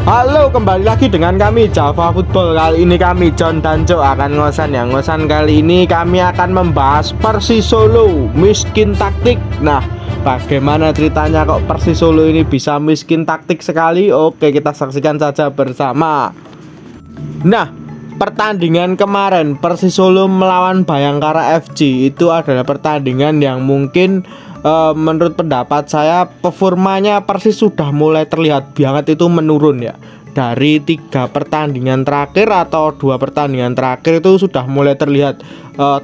Halo, kembali lagi dengan kami Java Football. Kali ini kami John dan Cok akan ngosan ya. Ngosan kali ini kami akan membahas Persis Solo miskin taktik. Nah, bagaimana ceritanya kok Persis Solo ini bisa miskin taktik sekali? Oke, kita saksikan saja bersama. Nah, pertandingan kemarin Persis Solo melawan Bayangkara FC itu adalah pertandingan yang mungkin menurut pendapat saya performanya Persis sudah mulai terlihat banget itu menurun ya. Dari 3 pertandingan terakhir atau 2 pertandingan terakhir itu sudah mulai terlihat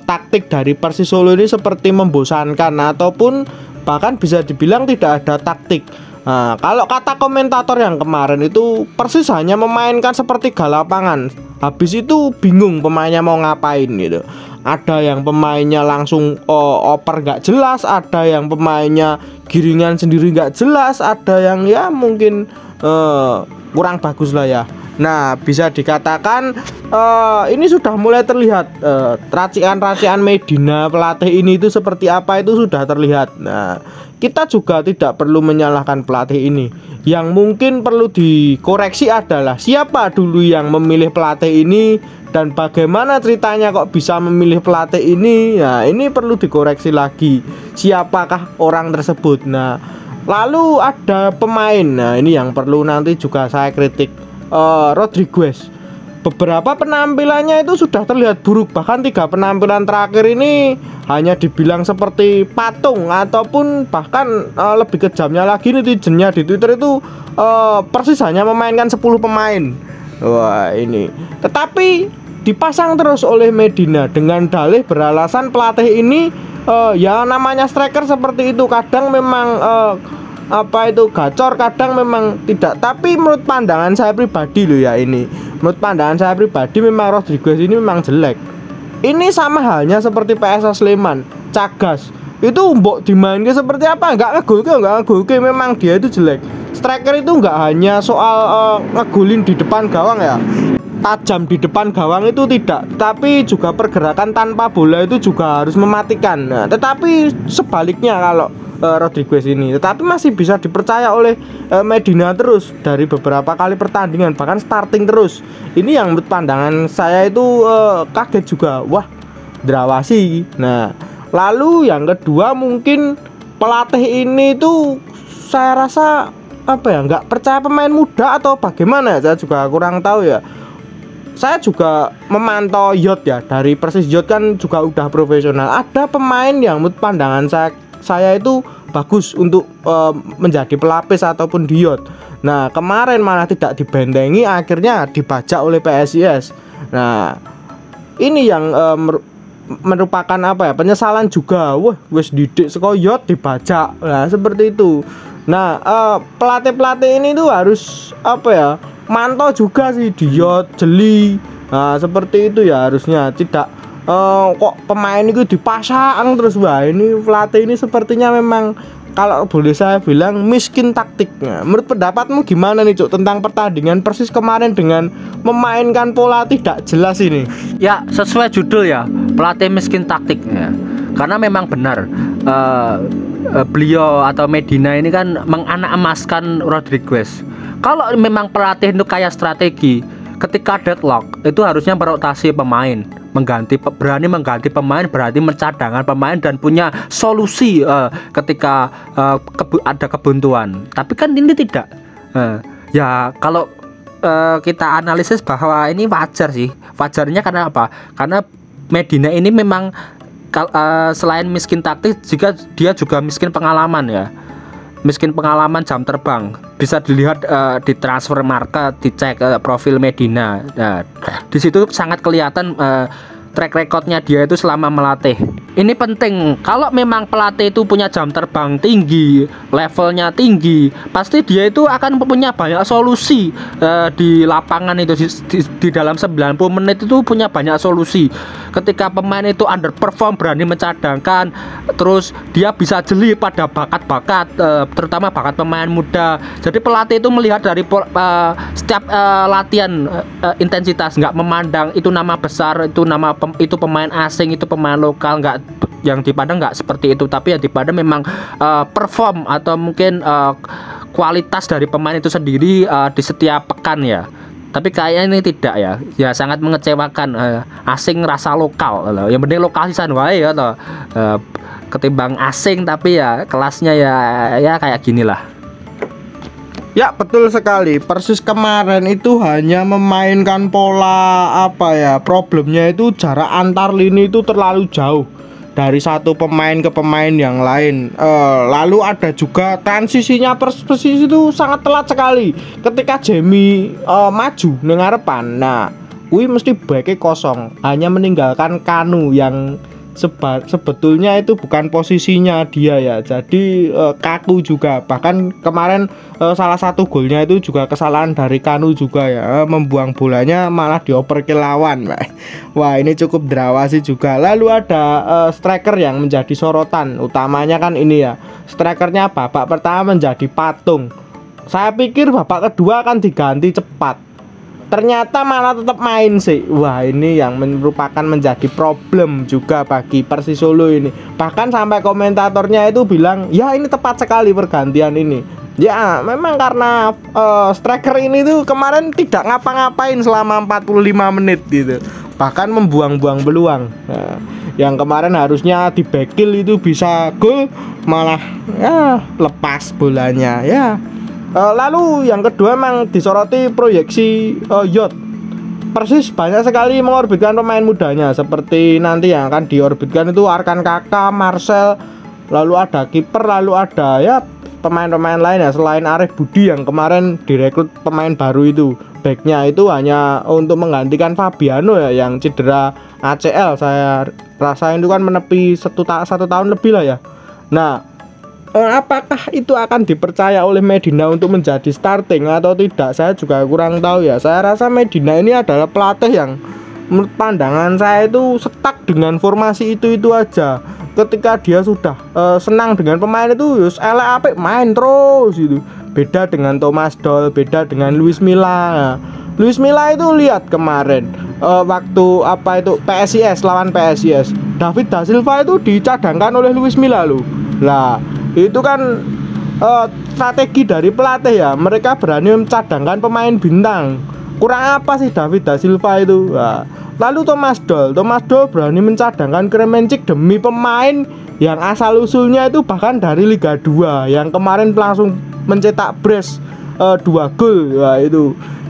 taktik dari Persis Solo ini seperti membosankan ataupun bahkan bisa dibilang tidak ada taktik. Nah, kalau kata komentator yang kemarin itu Persis hanya memainkan sepertiga lapangan. Habis itu bingung pemainnya mau ngapain gitu. Ada yang pemainnya langsung oper gak jelas, ada yang pemainnya giringan sendiri gak jelas, ada yang ya mungkin kurang bagus lah ya. Nah, bisa dikatakan ini sudah mulai terlihat racikan-racikan Medina pelatih ini itu seperti apa itu sudah terlihat. Nah, kita juga tidak perlu menyalahkan pelatih ini. Yang mungkin perlu dikoreksi adalah siapa dulu yang memilih pelatih ini dan bagaimana ceritanya kok bisa memilih pelatih ini. Nah, ini perlu dikoreksi lagi. Siapakah orang tersebut? Nah, lalu ada pemain. Nah, ini yang perlu nanti juga saya kritik. Rodriguez. Beberapa penampilannya itu sudah terlihat buruk. Bahkan 3 penampilan terakhir ini hanya dibilang seperti patung ataupun bahkan lebih kejamnya lagi netizennya di Twitter itu Persis hanya memainkan 10 pemain. Wah, ini. Tetapi dipasang terus oleh Medina dengan dalih beralasan pelatih ini ya namanya striker seperti itu kadang memang apa itu gacor, kadang memang tidak. Tapi menurut pandangan saya pribadi loh ya, ini menurut pandangan saya pribadi memang Rodriguez ini memang jelek. Ini sama halnya seperti PSS Sleman, Cagas itu mbok dimainkan seperti apa, nggak ngegolke, memang dia itu jelek. Striker itu nggak hanya soal ngegolin di depan gawang ya, tajam di depan gawang itu tidak, tapi juga pergerakan tanpa bola itu juga harus mematikan. Nah, tetapi sebaliknya kalau Rodriguez ini tetapi masih bisa dipercaya oleh Medina terus dari beberapa kali pertandingan, bahkan starting terus. Ini yang menurut pandangan saya itu kaget juga. Wah, Drawasi. Nah, lalu yang kedua mungkin pelatih ini tuh saya rasa apa ya, nggak percaya pemain muda atau bagaimana, saya juga kurang tahu ya. Saya juga memantau Yot ya, dari Persis Yot kan juga udah profesional. Ada pemain yang menurut pandangan saya itu bagus untuk menjadi pelapis ataupun diot. Nah, kemarin malah tidak dibendengi, akhirnya dibajak oleh PSIS. Nah, ini yang merupakan apa ya, penyesalan juga. Wah, wis didik sekoyot dibajak. Nah, seperti itu. Nah, pelatih-pelatih ini tuh harus apa ya, mantau juga sih diot, jeli. Nah, seperti itu ya harusnya. Tidak kok pemain itu dipasang terus. Wah, ini pelatih ini sepertinya memang kalau boleh saya bilang miskin taktiknya. Menurut pendapatmu gimana nih Cuk tentang pertandingan Persis kemarin dengan memainkan pola tidak jelas ini? Ya, sesuai judul ya, pelatih miskin taktiknya. Karena memang benar beliau atau Medina ini kan menganak emaskan Rodriguez. Kalau memang pelatih itu kayak strategi, ketika deadlock itu harusnya merotasi pemain, berani mengganti pemain, berarti mencadangkan pemain dan punya solusi ketika ada kebuntuan. Tapi kan ini tidak. Ya kalau kita analisis bahwa ini wajar sih. Wajarnya karena apa? Karena Medina ini memang selain miskin taktik, jika dia juga miskin pengalaman ya. Miskin pengalaman jam terbang. Bisa dilihat di transfer market, dicek profil Medina. Nah, di situ sangat kelihatan track recordnya dia itu selama melatih. Ini penting. Kalau memang pelatih itu punya jam terbang tinggi, levelnya tinggi, pasti dia itu akan punya banyak solusi di lapangan itu di dalam 90 menit itu punya banyak solusi. Ketika pemain itu underperform, berani mencadangkan, terus dia bisa jeli pada bakat-bakat, terutama bakat pemain muda. Jadi pelatih itu melihat dari setiap latihan intensitas, nggak memandang itu nama besar, itu pemain asing, itu pemain lokal, nggak, yang dipandang nggak seperti itu, tapi yang dipandang memang perform atau mungkin kualitas dari pemain itu sendiri di setiap pekan ya. Tapi kayaknya ini tidak ya, ya sangat mengecewakan. Asing rasa lokal, yang penting lokal sisan wae ya toh. Ketimbang asing tapi ya kelasnya ya kayak gini lah. Ya betul sekali, Persis kemarin itu hanya memainkan pola apa ya, problemnya itu jarak antar lini itu terlalu jauh dari satu pemain ke pemain yang lain. Lalu ada juga transisinya Persis itu sangat telat sekali. Ketika Jamie maju neng ngarepan, nah kuwi mesti backnya kosong, hanya meninggalkan Kanu yang sebetulnya itu bukan posisinya dia ya, jadi kaku juga. Bahkan kemarin salah satu golnya itu juga kesalahan dari Kanu juga ya, membuang bolanya malah dioper ke lawan. Wah ini cukup drawasi juga. Lalu ada striker yang menjadi sorotan utamanya kan ini ya, strikernya babak pertama menjadi patung. Saya pikir babak kedua akan diganti cepat, ternyata malah tetap main sih. Wah ini yang merupakan menjadi problem juga bagi Persis Solo ini. Bahkan sampai komentatornya itu bilang ya ini tepat sekali pergantian ini. Ya memang karena striker ini tuh kemarin tidak ngapa-ngapain selama 45 menit gitu, bahkan membuang-buang peluang. Nah, yang kemarin harusnya dibekil itu bisa gol, malah ya lepas bolanya ya. Lalu yang kedua memang disoroti proyeksi Yot. Persis banyak sekali mengorbitkan pemain mudanya, seperti nanti yang akan diorbitkan itu Arkan Kakak, Marcel, lalu ada kiper, lalu ada ya pemain-pemain lain ya selain Arif Budi yang kemarin direkrut pemain baru itu. Backnya itu hanya untuk menggantikan Fabiano ya yang cedera ACL. Saya rasain itu kan menepi satu tahun lebih lah ya. Nah, apakah itu akan dipercaya oleh Medina untuk menjadi starting atau tidak, saya juga kurang tahu ya. Saya rasa Medina ini adalah pelatih yang menurut pandangan saya itu stuck dengan formasi itu aja. Ketika dia sudah senang dengan pemain itu yus elek apik main terus gitu. Beda dengan Thomas Doll, beda dengan Luis Milla. Luis Milla itu lihat kemarin waktu apa itu PSIS lawan PSIS, David Da Silva itu dicadangkan oleh Luis Milla loh. Lah itu kan strategi dari pelatih ya, mereka berani mencadangkan pemain bintang. Kurang apa sih David Da Silva itu? Nah, lalu Thomas Doll berani mencadangkan Kremencik demi pemain yang asal usulnya itu bahkan dari Liga 2 yang kemarin langsung mencetak brace 2 gol. Wah,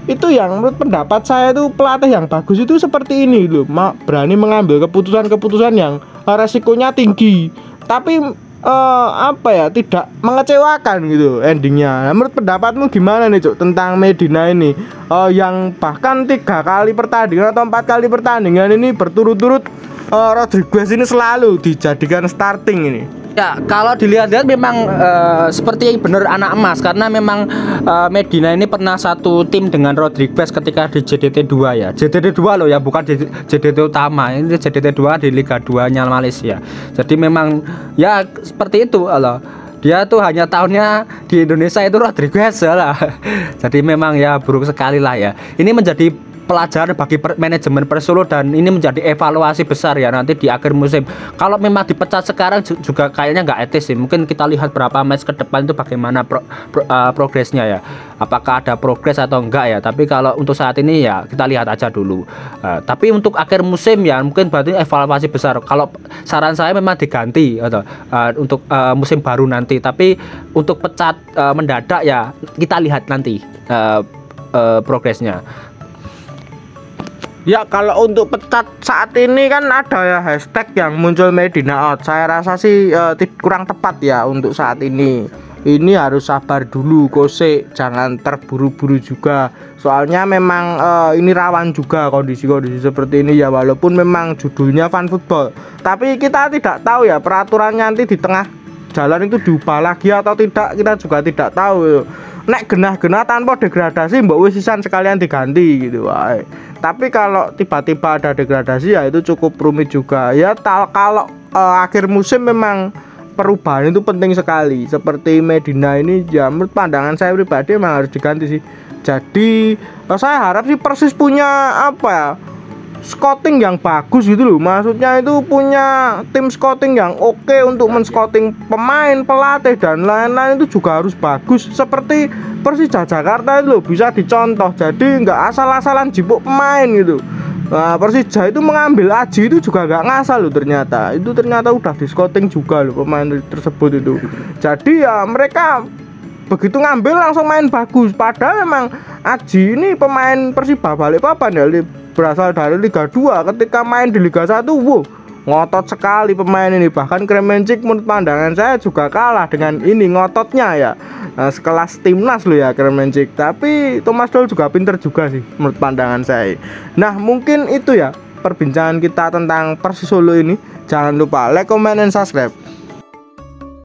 itu yang menurut pendapat saya itu pelatih yang bagus itu seperti ini loh, berani mengambil keputusan-keputusan yang resikonya tinggi tapi apa ya, tidak mengecewakan gitu endingnya. Menurut pendapatmu gimana nih Cuk tentang Medina ini yang bahkan 3 kali pertandingan atau 4 kali pertandingan ini berturut-turut Rodriguez ini selalu dijadikan starting ini? Ya kalau dilihat-lihat memang seperti benar anak emas, karena memang Medina ini pernah satu tim dengan Rodriguez ketika di JDT 2 ya. JDT 2 loh ya, bukan di JDT utama. Ini JDT 2 di Liga 2-nya Malaysia. Jadi memang ya seperti itu loh. Dia tuh hanya tahunnya di Indonesia itu Rodriguez lah. Jadi memang ya buruk sekali lah ya. Ini menjadi pelajaran bagi manajemen Persolo dan ini menjadi evaluasi besar ya nanti di akhir musim. Kalau memang dipecat sekarang juga kayaknya nggak etis sih. Mungkin kita lihat berapa match ke depan itu bagaimana progresnya ya. Apakah ada progres atau enggak ya. Tapi kalau untuk saat ini ya kita lihat aja dulu. Tapi untuk akhir musim ya mungkin berarti evaluasi besar. Kalau saran saya memang diganti atau untuk musim baru nanti. Tapi untuk pecat mendadak ya kita lihat nanti progresnya. Ya kalau untuk pecat saat ini kan ada ya hashtag yang muncul Medina out. Saya rasa sih kurang tepat ya untuk saat ini. Ini harus sabar dulu Kose, jangan terburu-buru juga. Soalnya memang ini rawan juga kondisi-kondisi seperti ini ya, walaupun memang judulnya Fun Football. Tapi kita tidak tahu ya peraturannya nanti di tengah jalan itu diubah lagi atau tidak, kita juga tidak tahu. Nek genah-genah tanpa degradasi mbok wisisan sekalian diganti gitu wae. Tapi kalau tiba-tiba ada degradasi ya itu cukup rumit juga ya. Kalau akhir musim memang perubahan itu penting sekali. Seperti Medina ini ya menurut pandangan saya pribadi memang harus diganti sih. Jadi saya harap sih Persis punya apa ya, scouting yang bagus gitu loh. Maksudnya itu punya tim scouting yang oke untuk men-scouting pemain, pelatih dan lain-lain, itu juga harus bagus. Seperti Persija Jakarta itu loh, bisa dicontoh. Jadi nggak asal-asalan jipuk pemain gitu. Nah, Persija itu mengambil Aji itu juga nggak ngasal loh ternyata. Itu ternyata udah di scouting juga loh pemain tersebut itu. Jadi ya mereka begitu ngambil langsung main bagus. Padahal memang Aji ini pemain Persiba Balikpapan ya, berasal dari Liga 2. Ketika main di Liga 1, wow, ngotot sekali pemain ini. Bahkan Kremenchik menurut pandangan saya juga kalah dengan ini ngototnya ya. Nah, sekelas timnas loh ya Kremenchik. Tapi Thomas Doll juga pinter juga sih menurut pandangan saya. Nah, mungkin itu ya perbincangan kita tentang Persis Solo ini. Jangan lupa like, comment, dan subscribe.